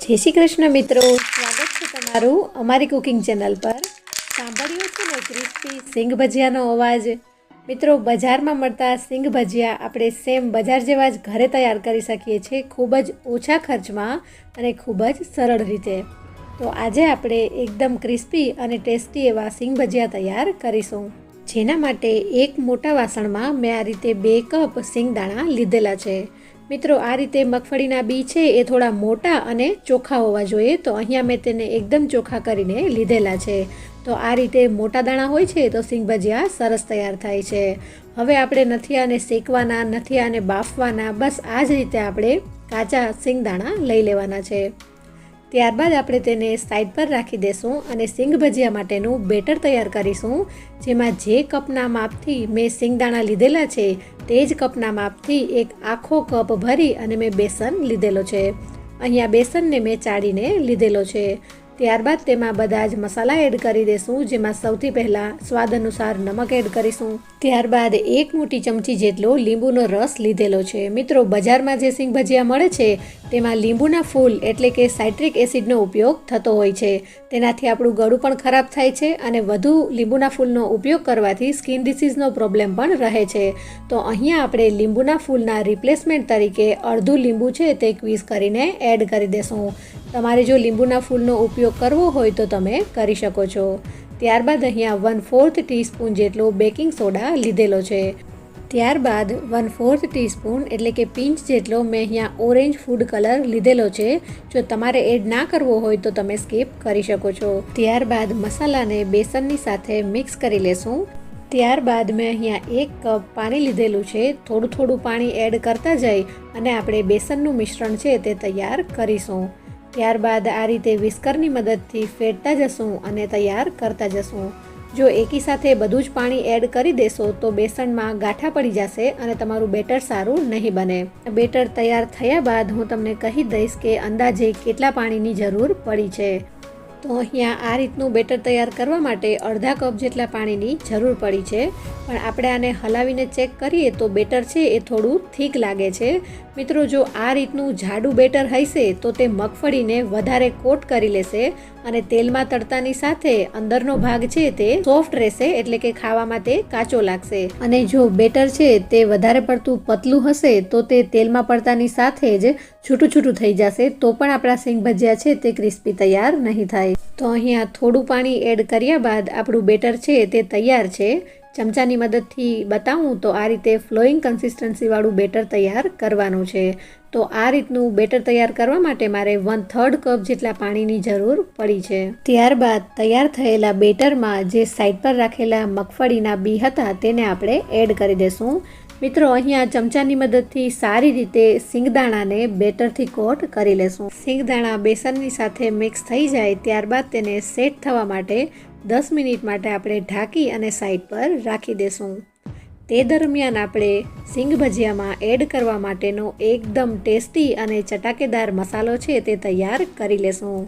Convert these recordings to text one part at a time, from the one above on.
જય શ્રી કૃષ્ણ મિત્રો, સ્વાગત છે તમારું અમારી કુકિંગ ચેનલ પર। સાંભળ્યું છે ને ક્રિસ્પી સિંગ ભજીયાનો અવાજ? મિત્રો, બજારમાં મળતા સિંગ ભજીયા આપણે સેમ બજાર જેવા જ ઘરે તૈયાર કરી શકીએ છીએ, ખૂબ જ ઓછા ખર્ચમાં અને ખૂબ જ સરળ રીતે। તો આજે આપણે એકદમ ક્રિસ્પી અને ટેસ્ટી એવા સિંગ ભજીયા તૈયાર કરીશું, જેના માટે એક મોટા વાસણમાં મેં આ રીતે 2 કપ સિંગદાણા લીધેલા છે। મિત્રો, આ રીતે મગફળીના બી છે એ થોડા મોટા અને ચોખ્ખા હોવા જોઈએ, તો અહીંયા મેં તેને એકદમ ચોખ્ખા કરીને લીધેલા છે। તો આ રીતે મોટા દાણા હોય છે તો સિંગ ભજીયા સરસ તૈયાર થાય છે। હવે આપણે નથી આને શેકવાના, નથી આને બાફવાના, બસ આ જ રીતે આપણે કાચા સિંગદાણા લઈ લેવાના છે। ત્યારબાદ આપણે તેને સાઈડ પર રાખી દેશું અને સિંગ ભજીયા માટેનું બેટર તૈયાર કરીશું, જેમાં જે કપના માપથી મેં સિંગદાણા લીધેલા છે તે જ કપના માપથી એક આખો કપ ભરી અને મેં બેસન લીધેલો છે। અહીંયા બેસનને મેં ચાળીને લીધેલો છે। ત્યારબાદ તેમાં બધા જ મસાલા એડ કરી દઈશું, જેમાં સૌથી પહેલાં સ્વાદ અનુસાર નમક એડ કરીશું। ત્યારબાદ 1 મોટી ચમચી જેટલો લીંબુનો રસ લીધેલો છે। મિત્રો, બજારમાં જે સિંગ ભજીયા મળે છે તેમાં લીંબુના ફૂલ એટલે કે સાઇટ્રિક એસિડનો ઉપયોગ થતો હોય છે। તેનાથી આપણું ગળું પણ ખરાબ થાય છે અને વધુ લીંબુના ફૂલનો ઉપયોગ કરવાથી સ્કિન ડિસીઝનો પ્રોબ્લેમ પણ રહે છે। તો અહીંયા આપણે લીંબુના ફૂલના રિપ્લેસમેન્ટ તરીકે અડધું લીંબુ છે તે ક્વીઝ કરીને એડ કરી દેશું। તમારે જો લીંબુના ફૂલનો ઉપયોગ કરવો હોય તો તમે કરી શકો છો। ત્યારબાદ અહીંયા 1/4 ટીસ્પૂન જેટલો બેકિંગ સોડા લીધેલો છે। ત્યારબાદ 1/4 ટીસ્પૂન એટલે કે પિંચ જેટલો મેં અહીંયા ઓરેન્જ ફૂડ કલર લીધેલો છે। જો તમારે એડ ના કરવો હોય તો તમે સ્કીપ કરી શકો છો। ત્યારબાદ મસાલાને બેસનની સાથે મિક્સ કરી લેશું। ત્યારબાદ મેં અહીંયા 1 કપ પાણી લીધેલું છે। થોડું થોડું પાણી એડ કરતા જઈ અને આપણે બેસનનું મિશ્રણ છે તે તૈયાર કરીશું। ત્યારબાદ આ રીતે વિસ્કરની મદદથી ફેટતા જશું અને તૈયાર કરતા જશું। જો એકી સાથે બધું જ પાણી એડ કરી દેશો તો બેસનમાં ગાંઠા પડી જશે અને તમારું બેટર સારું નહીં બને। બેટર તૈયાર થયા બાદ હું તમને કહી દઈશ કે અંદાજે કેટલા પાણીની જરૂર પડી છે। તો અહીંયા આ રીતનું બેટર તૈયાર કરવા માટે અડધા કપ જેટલા પાણીની જરૂર પડી છે, પણ આપણે આને હલાવીને ચેક કરીએ તો બેટર છે એ થોડું થીક લાગે છે। મિત્રો, જો આ રીતનું જાડું બેટર હશે તો તે મગફળીને વધારે કોટ કરી લેશે અને તેલમાં તળતાની સાથે અંદરનો ભાગ છે તે સોફ્ટ રહેશે, એટલે કે ખાવામાં તે કાચો લાગશે। અને જો બેટર છે તે વધારે પડતું પતલું હશે તો તે તેલમાં પડતાની સાથે જ છૂટું છૂટું થઈ જશે, તો પણ આપણા સિંગ ભજીયા છે તે ક્રિસ્પી તૈયાર નહીં થાય। તો અહીંયા થોડું પાણી એડ કર્યા બાદ આપણું બેટર છે તે તૈયાર છે। ચમચાની મદદથી બતાવું તો આ રીતે ફ્લોઈંગ કન્સિસ્ટન્સીવાળું બેટર તૈયાર કરવાનું છે। તો આ રીતનું બેટર તૈયાર કરવા માટે મારે 1/3 કપ જેટલા પાણીની જરૂર પડી છે। ત્યારબાદ તૈયાર થયેલા બેટરમાં જે સાઈડ પર રાખેલા મગફળીના બી હતા તેને આપણે એડ કરી દઈશું। મિત્રો, અહીંયા ચમચાની મદદથી સારી રીતે સિંગદાણાને બેટરથી કોટ કરી લેશું। સિંગદાણા બેસનની સાથે મિક્સ થઈ જાય ત્યારબાદ તેને સેટ થવા માટે 10 મિનિટ માટે આપણે ઢાંકી અને સાઈડ પર રાખી દેશું। તે દરમિયાન આપણે સિંગ ભજીયામાં એડ કરવા માટેનો એકદમ ટેસ્ટી અને ચટાકેદાર મસાલો છે તે તૈયાર કરી લેશું,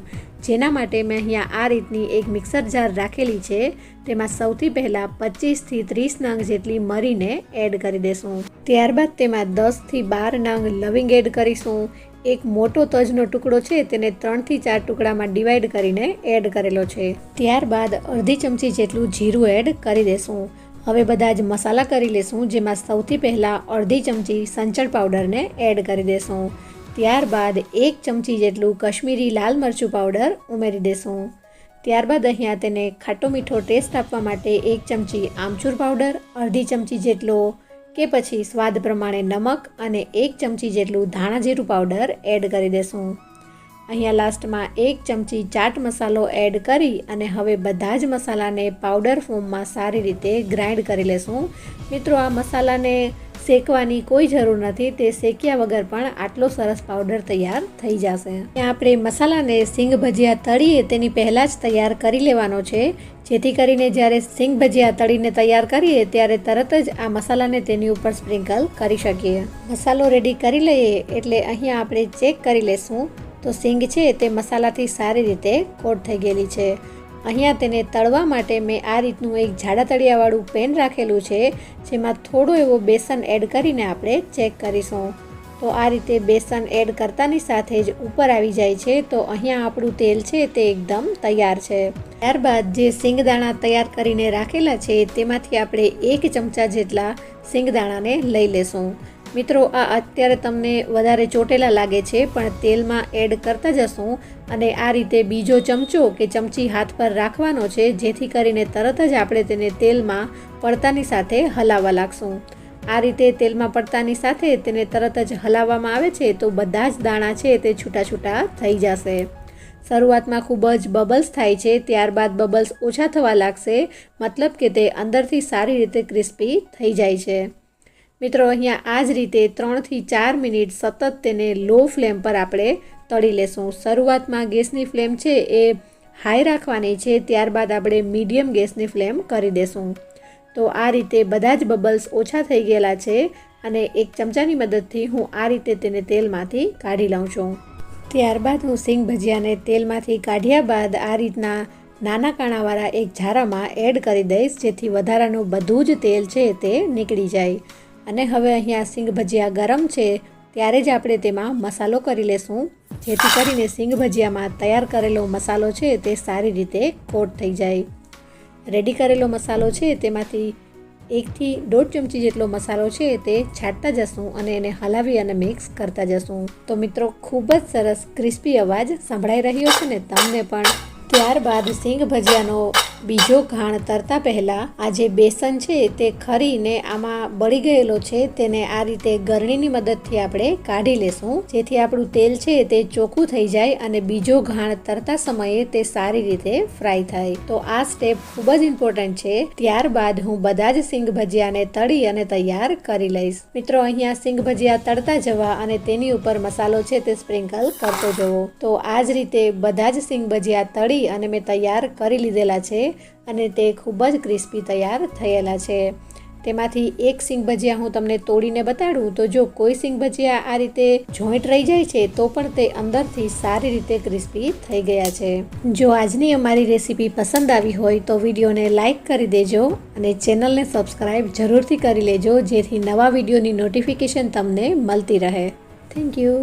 જેના માટે મેં અહીંયા આ રીતની એક મિક્સર જાર રાખેલી છે। તેમાં સૌથી પહેલાં 25 થી 30 નંગ જેટલી મરીને એડ કરી દેશું। ત્યારબાદ તેમાં 10 થી 12 નંગ લવિંગ એડ કરીશું। એક મોટો તજનો ટુકડો છે તેને 3 થી 4 ટુકડામાં ડિવાઈડ કરીને એડ કરેલો છે। ત્યારબાદ અડધી ચમચી જેટલું જીરું એડ કરી દેશું। હવે બધા જ મસાલા કરી લેશું, જેમાં સૌથી પહેલાં અડધી ચમચી સંચળ પાવડરને એડ કરી દેશું। ત્યારબાદ 1 ચમચી જેટલું કશ્મીરી લાલ મરચું પાવડર ઉમેરી દેશું। ત્યારબાદ અહીંયા તેને ખાટો મીઠો ટેસ્ટ આપવા માટે 1 ચમચી આમચૂર પાવડર, અડધી ચમચી જેટલો કે પછી સ્વાદ પ્રમાણે નમક અને 1 ચમચી જેટલું ધાણા જીરું પાવડર એડ કરી દેશું। અહીંયા લાસ્ટમાં 1 ચમચી ચાટ મસાલો એડ કરી અને હવે બધા જ મસાલાને પાવડર ફોર્મમાં સારી રીતે ગ્રાઇન્ડ કરી લેશું। મિત્રો, આ મસાલાને શેકવાની કોઈ જરૂર નથી, તે શેક્યા વગર પણ આટલો સરસ પાવડર તૈયાર થઈ જશે। ત્યાં આપણે મસાલાને સિંગ ભજીયા તળીએ તેની પહેલાં જ તૈયાર કરી લેવાનો છે, જેથી કરીને જ્યારે સિંગ ભજીયા તળીને તૈયાર કરીએ ત્યારે તરત જ આ મસાલાને તેની ઉપર સ્પ્રિંકલ કરી શકીએ। મસાલો રેડી કરી લઈએ એટલે અહીંયા આપણે ચેક કરી લેશું તો સિંગ છે તે મસાલાથી સારી રીતે કોટ થઈ ગયેલી છે। અહીંયા તેને તળવા માટે મેં આ રીતનું એક જાડા તળિયાવાળું પેન રાખેલું છે, જેમાં થોડો એવો બેસન એડ કરીને આપણે ચેક કરીશું। તો આ રીતે બેસન એડ કરતાની સાથે જ ઉપર આવી જાય છે. તો અહીંયા આપણું તેલ છે તે એકદમ તૈયાર છે. ત્યારબાદ જે સિંગદાણા તૈયાર કરીને રાખેલા છે તેમાંથી આપણે 1 ચમચા જેટલા સિંગદાણાને લઈ લેશું. મિત્રો, આ અત્યારે તમને વધારે ચોટેલા લાગે છે, પણ તેલમાં એડ કરતા જશું અને આ રીતે બીજો ચમચો કે ચમચી હાથ પર રાખવાનો છે, જેથી કરીને તરત જ આપણે તેને તેલમાં પડતાની સાથે હલાવવા લાગશું. આ રીતે તેલમાં પડતાની સાથે તેને તરત જ હલાવવામાં આવે છે તો બધા જ દાણા છે તે છૂટા છૂટા થઈ જશે. શરૂઆતમાં ખૂબ જ બબલ્સ થાય છે, ત્યારબાદ બબલ્સ ઓછા થવા લાગશે, મતલબ કે તે અંદરથી સારી રીતે ક્રિસ્પી થઈ જાય છે. મિત્રો, અહીંયા આ જ રીતે 3 થી 4 મિનિટ સતત તેને લો ફ્લેમ પર આપણે તળી લેશું. શરૂઆતમાં ગેસની ફ્લેમ છે એ હાઈ રાખવાની છે, ત્યારબાદ આપણે મીડિયમ ગેસની ફ્લેમ કરી દેશું. તો આ રીતે બધા જ બબલ્સ ઓછા થઈ ગયેલા છે અને એક ચમચાની મદદથી હું આ રીતે તેને તેલમાંથી કાઢી લઉં છું. ત્યારબાદ હું સિંગ ભજીયાને તેલમાંથી કાઢ્યા બાદ આ રીતના નાના કાણાવાળા એક ઝારામાં એડ કરી દઈશ, જેથી વધારાનું બધું જ તેલ છે તે નીકળી જાય. અને હવે અહીંયા સિંગ ભજીયા ગરમ છે ત્યારે જ આપણે તેમાં મસાલો કરી લેશું, જેથી કરીને સિંગ ભજીયામાં તૈયાર કરેલો મસાલો છે તે સારી રીતે કોટ થઈ જાય. રેડી કરેલો મસાલો છે તેમાંથી 1 થી 1.5 ચમચી જેટલો મસાલો છે તે છાંટતા જશું અને એને હલાવી અને મિક્સ કરતા જશું. તો મિત્રો, ખૂબ જ સરસ ક્રિસ્પી અવાજ સંભળાઈ રહ્યો છે ને તમને પણ. ત્યારબાદ સિંગ ભજીયાનો બીજો ઘાણ તરતા પહેલાં આ જે બેસન છે તે ખરીને આમાં બળી ગયેલો છે તેને આ રીતે ગરણીની મદદથી આપણે કાઢી લેશું, જેથી આપણું તેલ છે તે ચોખ્ખું થઈ જાય અને બીજો ઘાણ તરતા સમયે તે સારી રીતે ફ્રાય થાય. તો આ સ્ટેપ ખૂબ જ ઇમ્પોર્ટન્ટ છે. ત્યારબાદ હું બધા જ સિંગ ભજીયાને તળી અને તૈયાર કરી લઈશ. મિત્રો, અહીંયા સિંગ ભજીયા તળતા જવા અને તેની ઉપર મસાલો છે તે સ્પ્રિંકલ કરતો જવો. તો આ જ રીતે બધા જ સિંગ ભજીયા તળી અને મેં તૈયાર કરી લીધેલા છે અને તે ખૂબ જ ક્રિસ્પી તૈયાર થયેલા છે. તેમાંથી એક સિંગ ભજીયા હું તમને તોડીને બતાડું તો જો કોઈ સિંગ ભજીયા આ રીતે જોઈન્ટ રહી જાય છે તો પણ તે અંદરથી સારી રીતે ક્રિસ્પી થઈ ગયા છે. જો આજની અમારી રેસીપી પસંદ આવી હોય તો વિડીયોને લાઇક કરી દેજો અને ચેનલને સબસ્ક્રાઈબ જરૂરથી કરી લેજો, જેથી નવા વિડીયોની નોટિફિકેશન તમને મળતી રહે. Thank you.